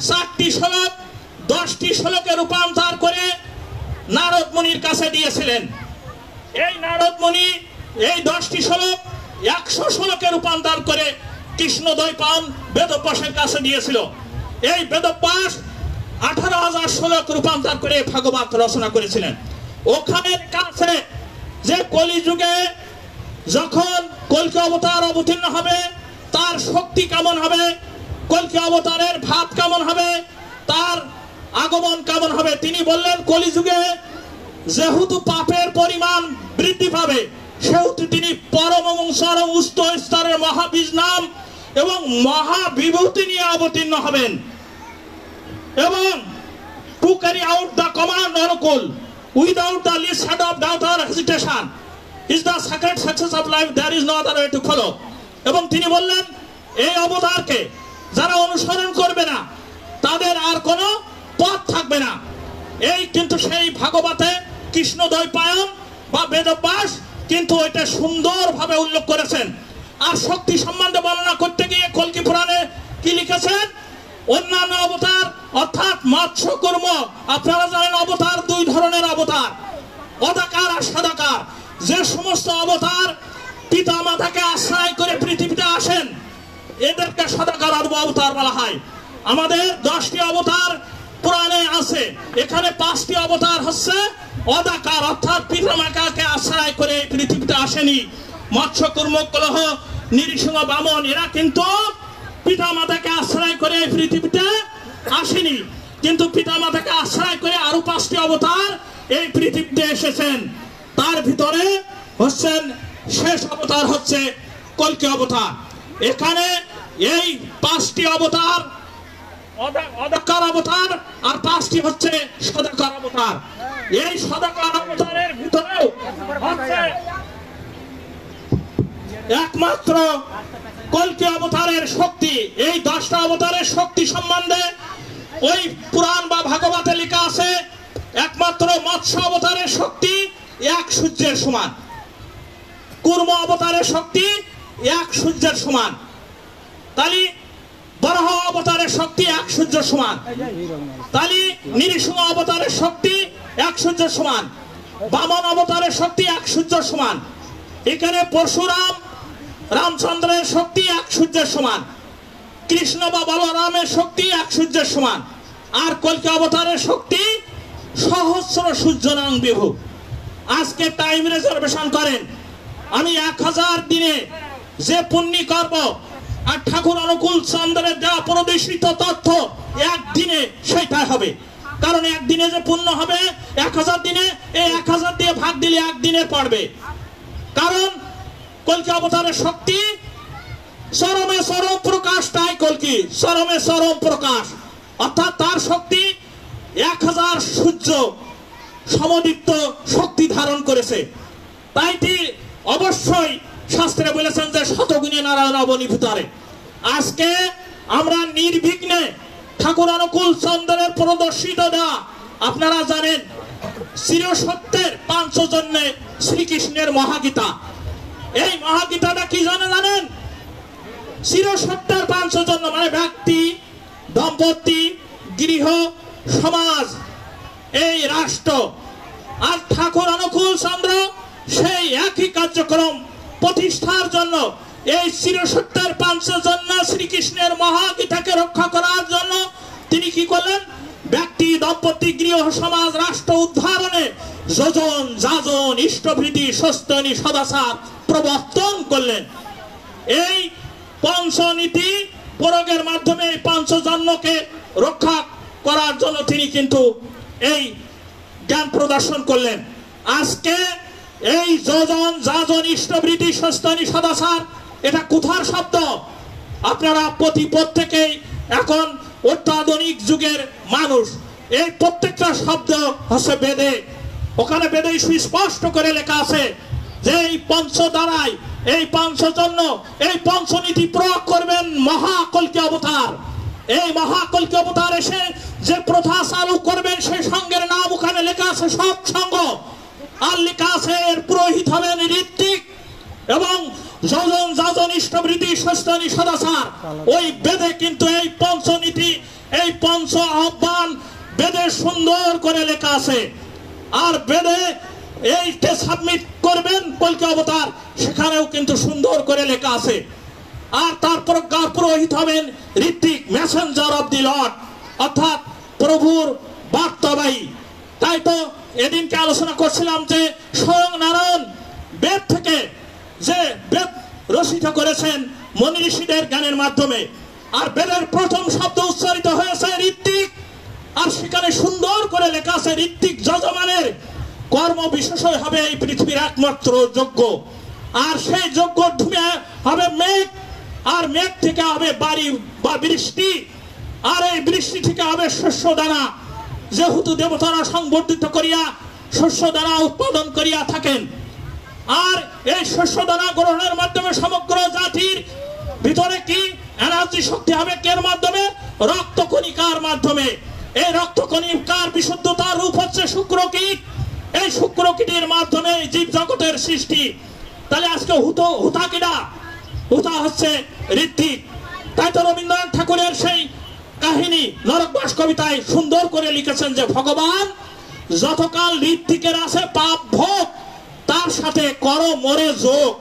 Speaker 1: 4টি শ্লোক 10টি শ্লোকে রূপান্তর করে নারদ মুনির কাছে দিয়েছিলেন। এই নারদ মুনি এই 10টি শ্লোক 100 শ্লোকে রূপান্তর করে কৃষ্ণদ্বৈপায়ন বেদব্যাসের কাছে দিয়েছিল। এই বেদব্যাস 18,000 শ্লোক রূপান্তর করে ভাগবত রচনা করেছিলেন। ওখানে কাছে যে কলিযুগে যখন কল্কি অবতার অবতীর্ণ হবে তার শক্তি কেমন হবে, কল্কি অবতারের ভাব কেমন হবে, তার আগমন কেমন হবে, তিনি বললেন কলিযুগে যেহেতু পাপের পরিমাণ বৃদ্ধি পাবে সেহেতু তিনি পরম এবং চরম উচ্চ স্তরের মহাবীজ নাম এবং মহাবিভূতি নিয়ে অবতীর্ণ হবেন এবং to carry out the command অনুকূল without the least head of doubt or hesitation is the secret success of life, there is no other way to follow. এবং তিনি বললেন এই অবতারকে যারা অনুসরণ করবে না তাদের আর কোনো পথ থাকবে না। এই কিন্তু সেই ভাগবতে কৃষ্ণদ্বৈপায়ন বা বেদব্যাস কিন্তু এটা সুন্দরভাবে উল্লেখ করেছেন। আর শক্তি সম্বন্ধে বর্ণনা করতে গিয়ে কল্কি পুরাণে কি লিখেছেন, অন্যান্য অবতার অর্থাৎ মৎস্য কর্ম, আপনারা জানেন অবতার 2 ধরনের অবতার, অদাকার আর সদাকার। যে সমস্ত অবতার পিতা মাতাকে আশ্রয় করে পৃথিবীতে আসেন এদেরকে সদাকার অবতার বলা হয়। আমাদের 10টি অবতার পুরাণে আছে, এখানে 5টি অবতার হচ্ছে অদাকার অর্থাৎ পিতা মাতাকে আশ্রয় করে পৃথিবীতে আসেনি। মৎস্য কর্ম কলহ নৃসিংহ বামন এরা কিন্তু পিতা মাতাকে আশ্রয় করে পৃথিবীতে আসেনি, কিন্তু পিতা মাতাকে আশ্রয় করে আরো 5টি অবতার এই পৃথিবীতে এসেছেন। তার ভিতরে হচ্ছেন শেষ অবতার হচ্ছে কল্কি অবতার। এখানে এই 5টি অবতার অদাকার অবতার আর 5টি হচ্ছে সদাকার অবতার। এই সদাকার অবতারের ভিতরেও হচ্ছে একমাত্র কল্কি অবতারের শক্তি। এই 10টা অবতারের শক্তি সম্বন্ধে ওই পুরাণ বা ভাগবতে লেখা আছে একমাত্র মৎস্য অবতারের শক্তি 1 সূর্যের সমান, কুর্ম অবতারের শক্তি 1 সূর্যের সমান, তালি বরাহ অবতারের শক্তি 1 সূর্যের সমান, তালি নৃসিংহ অবতারের শক্তি 1 সূর্যের সমান, বামন অবতারের শক্তি 1 সূর্যের সমান। এখানে পরশুরাম রামচন্দ্রের শক্তি 1 সূর্যের সমান, কৃষ্ণ বা বলরামের শক্তি 1 সূর্যের সমান, আর কল্কি অবতারের শক্তি সহস্র সূর্যনাং বিভু। আজকে টাইম রিজার্ভেশন করেন, আমি 1000 দিনে যে পুণ্যি করব আর ঠাকুর অনুকূল চন্দ্রের দেওয়া প্রদর্শিত তথ্য একদিনে সেটাই হবে। কারণ একদিনে যে পুণ্য হবে 1000 দিনে, এই 1000 দিয়ে ভাগ দিলে একদিনে পড়বে। কারণ কল্কি অবতারের শক্তি চরমে চরম প্রকাশ, তাই কল্কি চরমে চরম প্রকাশ অর্থাৎ তার শক্তি 1000 সূর্য সমদীপ্ত শক্তি ধারণ করেছে। তাই অবশ্যই শাস্ত্রে বলেছেন যে শতগুণে নারায়ণ অবনীভূতারে। আজকে আমরা নির্বিঘ্নে ঠাকুর অনুকূল চন্দ্রের প্রদর্শিত দেওয়া, আপনারা জানেন চিরসত্যের পাঞ্চজন্যে শ্রীকৃষ্ণের মহাগীতা। এই মহাগীতাটা কি জানেন? চিরসত্যের পাঞ্চজন্য মানে ব্যক্তি, দম্পতি, গৃহ, সমাজ, এই রাষ্ট্র। আর ঠাকুর অনুকূল চন্দ্র সেই একই কার্যক্রম প্রতিষ্ঠার জন্য এই চিরসত্যের পাঞ্চজন্য শ্রীকৃষ্ণের মহাগীতাকে রক্ষা করার জন্য তিনি কি করলেন? ব্যক্তি, দম্পতি, গৃহ, সমাজ, রাষ্ট্র উদ্ধারণে যোজন যাজন ইষ্টভৃতি সস্তনী সদাচার প্রবর্তন করলেন। এই পঞ্চনীতি প্রয়োগের মাধ্যমে এই পাঞ্চজন্যকে রক্ষা করার জন্য তিনি কিন্তু এই জ্ঞান প্রদর্শন করলেন। আজকে এই যোজন যাজন ইষ্টভৃতি সস্তনী সদাচার এটা কোথার শব্দ? আপনারা প্রত্যেকেই এখন অত্যাধুনিক যুগের মানুষ। এই প্রত্যেকটা শব্দ হচ্ছে বেদে। ওখানে বেদে সুস্পষ্ট করে লেখা আছে যে এই পঞ্চ দ্বারাই, এই পঞ্চজন্য, এই পঞ্চনীতি প্রয়োগ করবেন মহাকল্কি অবতার। এই মহাকল্কি অবতার এসে যে প্রথা চালু করবেন সেই সঙ্গের নাম ওখানে লেখা আছে সৎসঙ্গ। আর লেখা আছে এর পুরোহিত হবেন ঋত্বিক এবং যজন যাজন ইষ্টবৃত্তি সস্তানি সদাচার। ওই বেদে কিন্তু এই পঞ্চনীতি, এই পঞ্চ আহ্বান বেদে সুন্দর করে লেখা আছে। আর বেদে এইটা সাবমিট করবেন কল্কি অবতার, সেখানেও কিন্তু সুন্দর করে লেখা আছে। আর তারপর পুরোহিত হবেন ঋত্বিক, মেসেঞ্জার অফ দি লর্ড, অর্থাৎ প্রভুর বার্তাবাহী। তাই তো এদিনকে আলোচনা করছিলাম যে স্বয়ং নারায়ণ বেদ থেকে যে বেদ রচিত করেছেন মনি ঋষিদের জ্ঞানের মাধ্যমে। আর বেদের প্রথম শব্দ উচ্চারিত হয়েছে ঋত্বিক। আর সেখানে সুন্দর করে লেখা আছে ঋত্বিক যজমানের কর্ম বিশেষই হবে এই পৃথিবীর একমাত্র যজ্ঞ। আর সেই যজ্ঞ ধুমে হবে মেঘ, আর মেঘ থেকে হবে বাড়ি বা বৃষ্টি, আর এই বৃষ্টি থেকে হবে শস্য দানা। যেহেতু দেবতারা সংবর্ধিত করিয়া শস্য দানা উৎপাদন করিয়া থাকেন। আর এই শস্য দানা গ্রহণের মাধ্যমে সমগ্র জাতির ভিতরে কি এনার্জি শক্তি হবে কের মাধ্যমে? রক্তকণিকার মাধ্যমে। এই রক্তকণিকার বিশুদ্ধতার রূপ হচ্ছে শুক্রকীট। এই শুক্রকীটের মাধ্যমে জীব জগতের সৃষ্টি। তাহলে আজকে হুতা কিনা? হুতা হচ্ছে ঋত্বিক। তাই তো রবীন্দ্রনাথ ঠাকুরের সেই কাহিনী নরকবাস কবিতায় সুন্দর করে লিখেছেন যে ভগবান যতকাল ঋত্বিকের আছে পাপ ভোগ, তার সাথে কর মরে যোগ,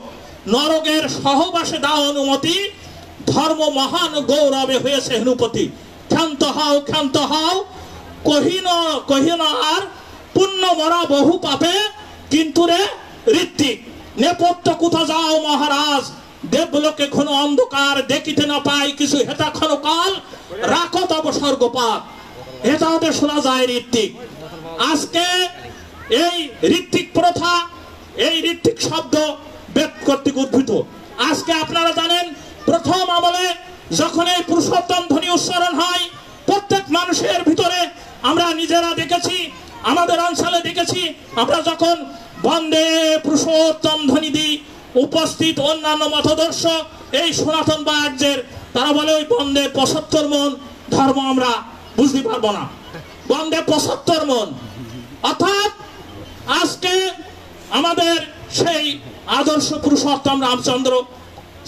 Speaker 1: নরকের সহবাসে দাও অনুমতি, ধর্ম মহান গৌরবে হয়েছে হেনুপতি। ক্ষান্ত হও কহিন আর পুণ্য মরা বহু পাপে, কিন্তু রে ঋত্বিক নেপথ্য কোথা যাও মহারাজ, দেবলোকে ঘন অন্ধকার দেখিতে না পাই কিছু, হেতা ক্ষণকাল রাখো তব স্বর্গপাত। এটা ওদের শোনা যায় ঋত্বিক। আজকে এই ঋত্বিক প্রথা, এই ঋত্বিক শব্দ বেদ কর্তৃক উদ্ভূত। আজকে আপনারা জানেন প্রথম আমলে যখন এই পুরুষোত্তম ধ্বনি উচ্চারণ হয়, প্রত্যেক মানুষের ভিতরে আমরা নিজেরা দেখেছি, আমাদের অঞ্চলে দেখেছি, আমরা যখন বন্দে পুরুষোত্তম ধ্বনি দিই, উপস্থিত অন্যান্য মতাদর্শ এই সনাতন বা আর্যের, তারা বলে ওই বন্দে ৭৫ মন ধর্ম আমরা বুঝতে পারবো না। বন্দে ৭৫ মন, অর্থাৎ আজকে আমাদের সেই আদর্শ পুরুষোত্তম রামচন্দ্র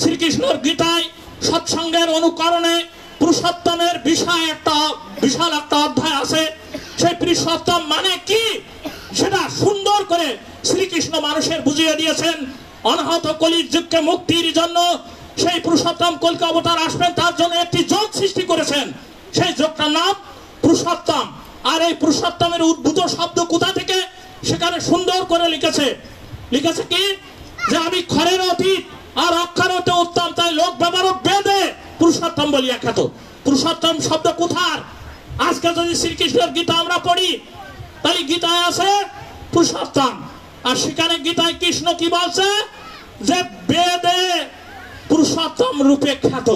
Speaker 1: শ্রীকৃষ্ণর গীতায় সৎসঙ্গের অনুকরণে পুরুষোত্তমের বিশাল একটা অধ্যায় আছে। সেই পুরুষোত্তম মানে কি সেটা সুন্দর করে শ্রীকৃষ্ণ মানুষের বুঝিয়ে দিয়েছেন। অনাহত কলির যুগকে মুক্তির জন্য সেই পুরুষোত্তম কল্কি অবতার আসবেন, তার জন্য একটি যোগ সৃষ্টি করেছেন। সেই যোগটার নাম পুরুষোত্তম। আর এই পুরুষোত্তমের উদ্ভূত শব্দ কোথা থেকে সেখানে সুন্দর করে লিখেছে কি যে আমি ক্ষরের অতীত আর অক্ষরতে উত্তম, তাই লোক ব্যবহার বেদে পুরুষোত্তম বলিয়া খ্যাত। পুরুষোত্তম শব্দ কোথার? আজকে যদি শ্রীকৃষ্ণের গীতা আমরা পড়ি, তাহলে গীতায় আছে পুরুষোত্তম। আর সেখানে গীতায় কৃষ্ণ কি বলছে যে বেদে পুরুষোত্তম রূপে খ্যাত,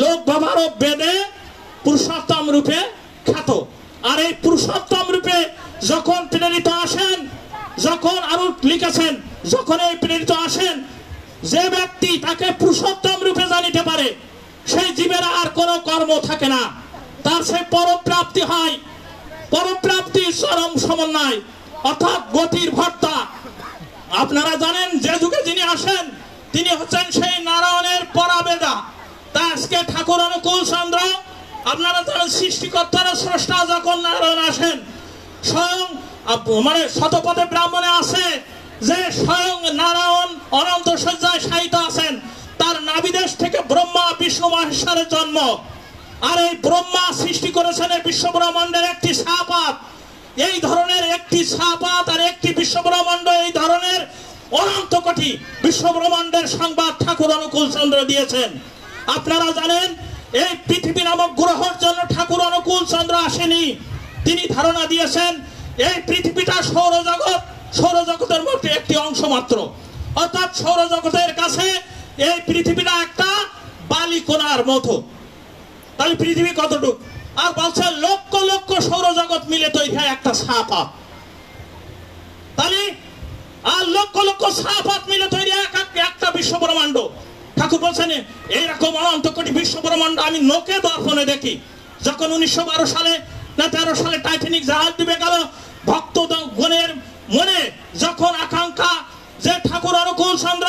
Speaker 1: লোক ব্যবহার বেদে পুরুষোত্তম রূপে খ্যাত। আর এই পুরুষোত্তম রূপে যখন প্রেরিত আসেন, যখন আরো লিখেছেন, যখন এই প্রেরিত আসেন, যে ব্যক্তি তাকে পুরুষোত্তম রূপে জানিতে পারে সেই জীবের আর কোনো কর্ম থাকে না, তার সেই পরপ্রাপ্তি হয়। পরপ্রাপ্তি চরম সমন্বয়, অর্থাৎ গতির ভর্তা। আপনারা জানেন যে যুগে যিনি আসেন তিনি হচ্ছেন সেই নারায়ণের পরাবেদা। তা আজকে ঠাকুর অনুকূল চন্দ্র, আপনারা জানেন সৃষ্টিকর্তারা স্রষ্টা যখন নারায়ণ আসেন, স্বয়ং মানে শতপথে ব্রাহ্মণে আছে যে স্বয়ং নারায়ণ অনন্ত শয্যায় শায়িত আছেন, তার নাভিদেশ থেকে ব্রহ্মা বিষ্ণু মহেশ্বরের জন্ম। আর এই ব্রহ্মা সৃষ্টি করেছেন এই বিশ্বব্রহ্মাণ্ডের একটি ছাপাত। এই ধরনের একটি ছাপাত আর একটি বিশ্বব্রহ্মাণ্ড, এই ধরনের অনন্ত কোটি বিশ্বব্রহ্মাণ্ডের সংবাদ ঠাকুর অনুকূল চন্দ্র দিয়েছেন। আপনারা জানেন এই পৃথিবী নামক গ্রহের জন্য ঠাকুর অনুকূল চন্দ্র আসেনি, তিনি ধারণা দিয়েছেন এই পৃথিবীটা সৌরজগতের মধ্যে একটি অংশ মাত্র। অর্থাৎ সৌরজগতের কাছে এই পৃথিবীটা একটা বালিকণার মতো। তাহলে পৃথিবী কতটুক? আর বলছে লক্ষ লক্ষ সৌরজগৎ মিলে তৈরি হয় একটা ছাপা। তাহলে আর লক্ষ লক্ষ ছাপাত মিলে তৈরি হয় একটা বিশ্ব ব্রহ্মাণ্ড। ঠাকুর বলছেন এইরকম অনন্ত কোটি বিশ্ব ব্রহ্মাণ্ড আমি নোকে দর্পণে দেখি। যখন 1912 সালে না 13 সালে টাইটানিক জাহাজ ডুবে গেল, ভক্তগণের মনে যখন আকাঙ্ক্ষা যে ঠাকুর অনুকূল চন্দ্র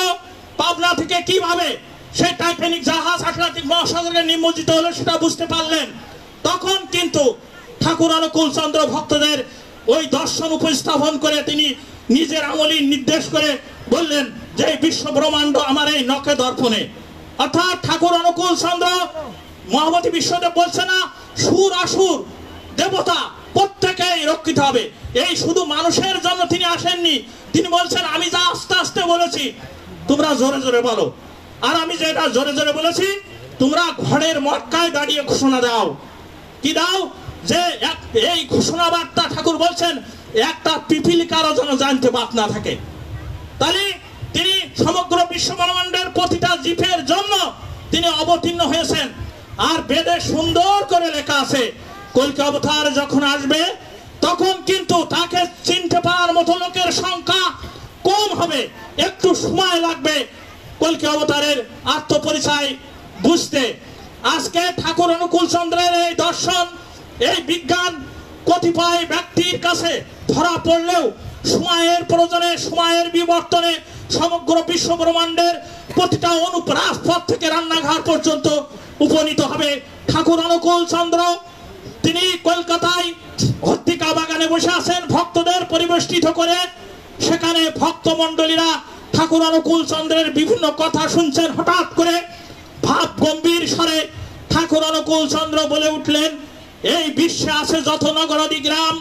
Speaker 1: পাবনা থেকে কিভাবে সেই টাইটানিক জাহাজ আটলান্টিক মহাসাগরে নিমজ্জিত হলো সেটা বুঝতে পারলেন, তখন কিন্তু ঠাকুর অনুকূল চন্দ্র ভক্তদের ওই দর্শন উপস্থাপন করে তিনি নিজের আমলি নির্দেশ করে বললেন যে বিশ্ব ব্রহ্মাণ্ড আমার এই নখে দর্পণে। অর্থাৎ ঠাকুর অনুকূল চন্দ্র মহামতি বিশ্বদেব বলছে না সুর আসুর দেবতা প্রত্যেকেই রক্ষিত হবে। এই শুধু মানুষের জন্য তিনি আসেননি, তিনি বলছেন আমি যা আস্তে আস্তে বলেছি তোমরা জোরে জোরে বলো, আর আমি যেটা জোরে জোরে বলেছি তোমরা ঘরের মটকায় দাঁড়িয়ে ঘোষণা দাও। কি দাও? যে এই ঘোষণা বার্তা ঠাকুর বলছেন একটা পিপিলিকারও যেন জানতে বাদ না থাকে। তাহলে তিনি সমগ্র বিশ্ব ব্রহ্মাণ্ডের প্রতিটা জীবের জন্য তিনি অবতীর্ণ হয়েছেন। আর বেদে সুন্দর করে লেখা আছে কল্কি অবতার যখন আসবে তখন কিন্তু তাকে চিনতে পারার মতো লোকের সংখ্যা কম হবে, একটু সময় লাগবে কল্কি অবতারের আত্মপরিচয় বুঝতে। আজকে ঠাকুর অনুকূল চন্দ্রের এই দর্শন এই বিজ্ঞান কতিপয় ব্যক্তির কাছে ধরা পড়লেও সময়ের প্রয়োজনে সময়ের বিবর্তনে সমগ্র বিশ্ব ব্রহ্মাণ্ডের প্রতিটা অনুপ্রাসপথ থেকে রান্নাঘর পর্যন্ত উপনীত হবে ঠাকুর অনুকূল চন্দ্র। তিনি কলকাতায় হত্তিকা বাগানে বসে আছেন ভক্তদের পরিবেষ্টিত করে, সেখানে ভক্তমণ্ডলীরা ঠাকুর অনুকূল চন্দ্রের বিভিন্ন কথা শুনছেন। হঠাৎ করে ভাব গম্ভীর স্বরে ঠাকুর অনুকূল চন্দ্র বলে উঠলেন এই বিশ্বে আছে যত নগরাদি গ্রাম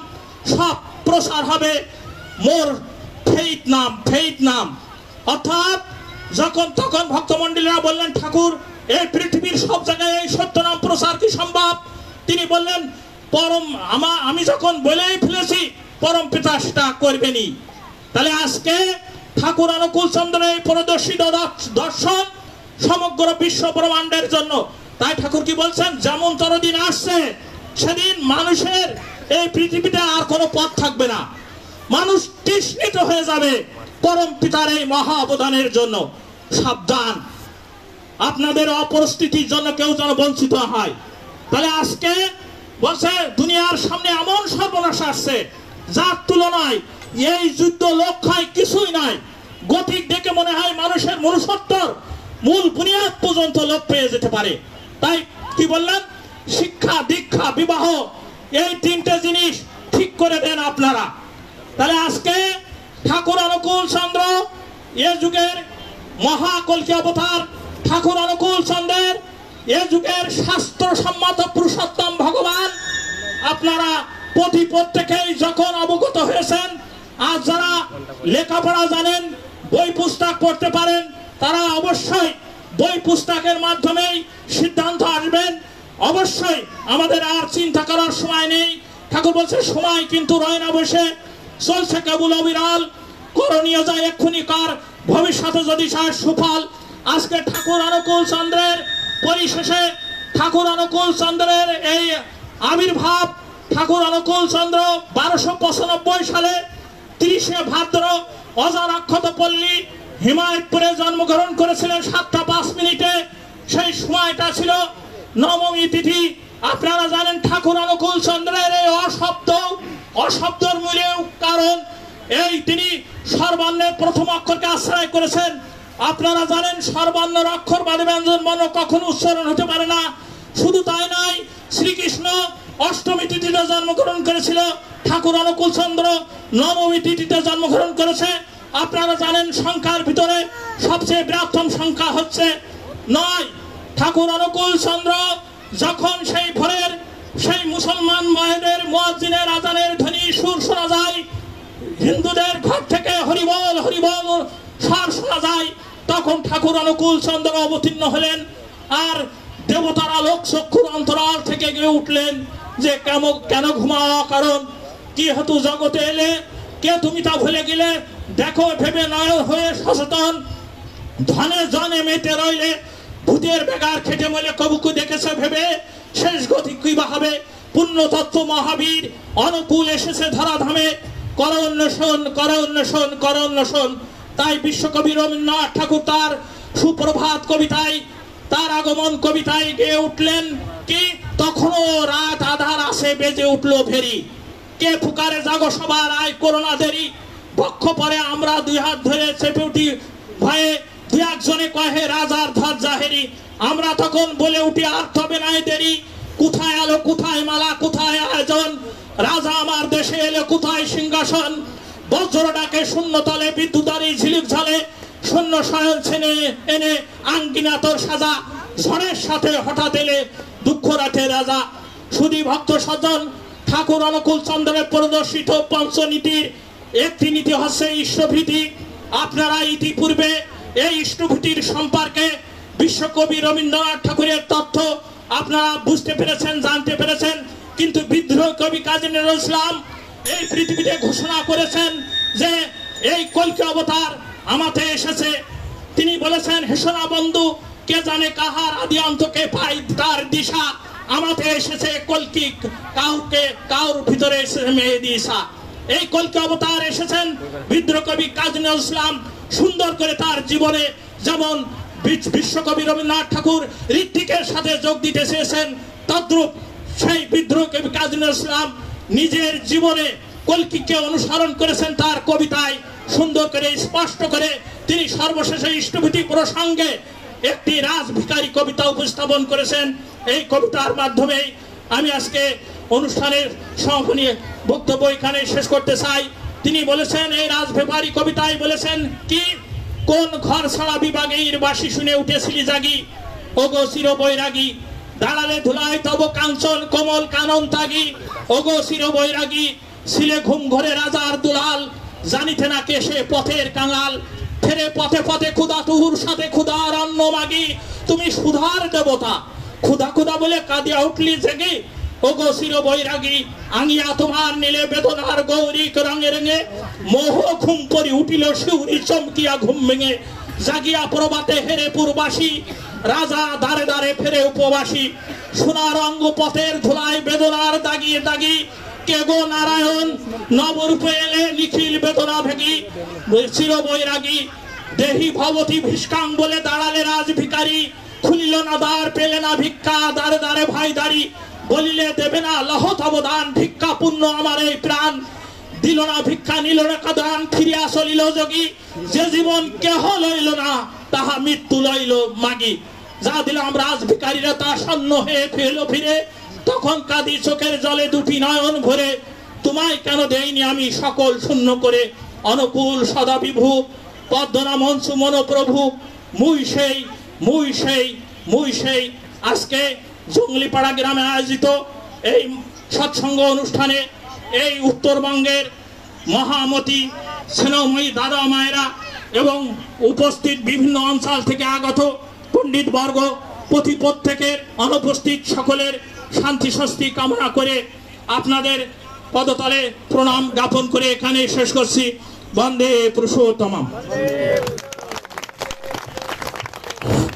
Speaker 1: সব প্রসার হবে মোর ফেইত নাম, ফেইত নাম। অর্থাৎ যখন তখন ভক্তমণ্ডলীরা বললেন ঠাকুর এই পৃথিবীর সব জায়গায় এই সত্য নাম প্রসার কি সম্ভব? তিনি বললেন পরম আমি যখন বলেই ফেলেছি পরম পিতা সেটা করবেনি। তাহলে আজকে ঠাকুর অনুকূল চন্দ্রের এই প্রদর্শিত দর্শন সমগ্র বিশ্ব ব্রহ্মাণ্ডের জন্য। তাই ঠাকুর কি বলছেন যেমন তরদিন আসছে সেদিন মানুষের এই পৃথিবীতে আর কোনো পথ থাকবে না, মানুষ তৃষ্ণিত হয়ে যাবে পরম পিতার এই মহা অবদানের জন্য। সাবধান আপনাদের অপরিস্থিতির জন্য কেউ যেন বঞ্চিত হয়। তাহলে আজকে বলছে দুনিয়ার সামনে এমন সর্বনাশ আসছে যার তুলনায় এই যুদ্ধ লক্ষ্যায় কিছুই নাই। গতিক দেখে মনে হয় মানুষের মনুষ্যত্বর মূল বুনিয়াদ পর্যন্ত লোপ পেয়ে যেতে পারে। তাই কি বললেন শিক্ষা দীক্ষা বিবাহ এই তিনটে জিনিস ঠিক করে দেন আপনারা। তাহলে আজকে ঠাকুর অনুকূল চন্দ্র এ যুগের মহাকল্কি অবতার ঠাকুর অনুকূল চন্দ্রের এ যুগের শাস্ত্রসম্মত পুরুষোত্তম ভগবান আপনারা প্রত্যেকেই যখন অবগত হয়েছেন, আর যারা লেখাপড়া জানেন বই পুস্তক পড়তে পারেন তারা অবশ্যই বই পুস্তকের মাধ্যমেই সিদ্ধান্ত আসবেন। অবশ্যই আমাদের আর চিন্তা করার সময় নেই। ঠাকুর বলছে সময় কিন্তু রয় না বসে, চলছে কেবল অবিরাল, করণীয় যায় এক্ষুনি কার, ভবিষ্যতে যদি চায় সুফল। আজকে ঠাকুর অনুকূল চন্দ্রের পরিশেষে ঠাকুর অনুকূল চন্দ্রের এই আবির্ভাব ঠাকুর অনুকূল চন্দ্র 1295 সালে 30শে ভাদ্র অজারাক্ষত পল্লী হিমায়তপুরে জন্মগ্রহণ করেছিলেন 7টা 5 মিনিটে। সেই সময়টা ছিল নবমী তিথি। আপনারা জানেন ঠাকুর অনুকূল চন্দ্রের এই অশব্দর মূলেও কারণ এই তিনি স্বরবর্ণের প্রথম অক্ষরকে আশ্রয় করেছেন। আপনারা জানেন স্বরবর্ণের অক্ষর বাদে ব্যঞ্জন বর্ণ কখনো উচ্চারণ হতে পারে না। শুধু তাই নয়, শ্রীকৃষ্ণ অষ্টমী তিথিতে জন্মগ্রহণ করেছিল, ঠাকুর অনুকূল চন্দ্র নবমী তিথিতে জন্মগ্রহণ করেছে। আপনারা জানেন সংখ্যার ভিতরে সবচেয়ে বৃহত্তম সংখ্যা হচ্ছে 9। ঠাকুর অনুকূল চন্দ্র যখন সেই ভোরের সেই মুসলমান মায়েদের মুয়াজ্জিনের আজানের ধ্বনি সুর শোনা যায়, হিন্দুদের ঘর থেকে হরিবল হরিবল স্বর শোনা যায়, তখন ঠাকুর অনুকূল চন্দ্র অবতীর্ণ হলেন। আর দেবতারা লোক চক্ষুর অন্তরাল থেকে গিয়ে উঠলেন যে কেন ঘুমাও, কারণ কি হেতু জগতে এলে, কে তুমি তা ভুলে গেলে, দেখো ভেবে নয় হয়ে সচেতন, ধনে জনে মেতে রইলে ভূতের বেগার খেটে বলে কবুকু দেখেছে ভেবে, শেষ গতি কিবা হবে। পুণ্যতত্ত্ব মহাবীর অনুকূল এসেছে ধরাধামে, কর অন্বেষণ কর অন্বেষণ কর অন্বেষণ। তাই বিশ্বকবি রবীন্দ্রনাথ ঠাকুর তার সুপ্রভাত কবিতায়, তার আগমন কবিতায় গেয়ে উঠলেন কি, তখনও রাত আধার আসে বেজে উঠলো ভেরি, কে ফুকারে জাগো সবার আয় করোনা দেরি। পক্ষ পরে আমরা দুই হাত ধরে চেপে উঠি ভয়ে, দুই একজনে কহে রাজার ধর জাহেরি। আমরা তখন বলে উঠি আর তবে নাই দেরি, কোথায় আলো কোথায় মালা কোথায় আয়োজন, রাজা আমার দেশে এলো কোথায় সিংহাসন। বজ্র ডাকে শূন্য তলে বিদ্যুতারি ঝিলিক ঝালে, শূন্য শয়ন ছেনে এনে আঙ্গিনা তোর সাজা, ঝড়ের সাথে হঠাৎ এলে দুঃখ রাখে রাজা। সুধী ভক্ত সজ্জন, ঠাকুর অনুকূল চন্দ্রের প্রদর্শিত পঞ্চনীতির একটি নীতি হচ্ছে ইষ্টভীতি। আপনারা ইতিপূর্বে এই ইষ্টভীতির সম্পর্কে বিশ্বকবি রবীন্দ্রনাথ ঠাকুরের তথ্য আপনারা বুঝতে পেরেছেন, জানতে পেরেছেন। কিন্তু বিদ্রোহ কবি কাজী নজরুল ইসলাম এই পৃথিবীতে ঘোষণা করেছেন যে এই কল্কি অবতার আমাতে এসেছে। তিনি বলেছেন, হেসনা বন্ধু কে জানে কাহার আদি অন্তকে পাই তার দিশা, আমাতে এসেছে কল্কি কাউকে কাউর ভিতরে এসেছে মেয়ে দিশা। এই কল্কি অবতার এসেছেন বিদ্রোহ কবি কাজী নজরুল ইসলাম সুন্দর করে তার জীবনে যেমন বিশ্বকবি রবীন্দ্রনাথ ঠাকুর ঋত্বিকের সাথে যোগ দিতে চেয়েছেন, তদ্রূপ সেই বিদ্রোহ কবি কাজী নজরুল ইসলাম নিজের জীবনে কল্কিকে অনুসরণ করেছেন। তার কবিতায় সুন্দর করে স্পষ্ট করে তিনি সর্বশেষে ইষ্টভীতি প্রসঙ্গে একটি রাজভিখারী কবিতা উপস্থাপন করেছেন। এই কবিতার মাধ্যমে আমি আজকে অনুষ্ঠানের সমাপনী বক্তব্য এখানে শেষ করতে চাই। তিনি বলেছেন, এই রাজভিখারী কবিতায় বলেছেন কি, কোন ঘর ছাড়া বিভাগের বাসি শুনে উঠেছিলি জাগি, ওগো চির বৈরাগী, দাঁড়ালে ধুলায় তব কাঞ্চন কোমল কানন তাগি, ওগো চির বৈরাগী, ছিলে ঘুম ঘরে রাজার দুলাল, জানিতে না কে সে পথের কাঙাল, ফেরে পথে পথে ক্ষুধা তুহুর সাথে ক্ষুধার অন্ন মাগি, তুমি সুধার দেবতা, ক্ষুধা ক্ষুধা বলে কাঁদিয়া উঠলি জেগে, ওগো চির বৈরাগী, আঙিয়া তোমার নীলে বেদনার গৌরিক রঙে রঙে, মোহ ঘুম পরি উঠিল শিউরি চমকিয়া ঘুম ভেঙে, জাগিয়া প্রভাতে হেরে পূর্বাসী, রাজা দারে দারে ফেরে উপবাসী, সোনার অঙ্গ পথের ধুলায় বেদনার দাগিয়ে দাগি, কে গো নারায়ণ নবরূপে এলে নিখিল বেদনা ভেগি, চির বৈরাগী দেহি ভবতী ভিষ্কাং বলে দাঁড়ালে রাজ ভিখারি, খুলিল না দ্বার পেলে না ভিক্ষা, দারে দারে ভাই দাঁড়ি, বলিলে দেবে না লহত অবদান, ভিক্ষা পুণ্য আমার এই প্রাণ, দিল না ভিক্ষা নিল না কাদান, ফিরিয়া চলিল যোগী, যে জীবন কেহ লইল না তাহা মৃত্যু লইল মাগি। যা দিলাম রাজ ভিখারীরা তা শূন্য হয়ে ফিরল ফিরে, তখন কাঁদি চোখের জলে দুটি নয়ন ভরে, তোমায় কেন দেইনি আমি সকল শূন্য করে, অনুকূল সদা বিভু পদ্মনা মনসু মনোপ্রভু, মুই সেই মুই সেই মুই সেই। আজকে জঙ্গলিপাড়া গ্রামে আয়োজিত এই সৎসঙ্গ অনুষ্ঠানে এই উত্তরবঙ্গের মহামতি স্নেহময়ী দাদা মায়েরা এবং উপস্থিত বিভিন্ন অঞ্চল থেকে আগত পণ্ডিত বর্গ প্রত্যেকের অনুপস্থিত সকলের শান্তি স্বস্তি কামনা করে আপনাদের পদতলে প্রণাম জ্ঞাপন করে এখানে শেষ করছি। বন্দে পুরুষোত্তমম।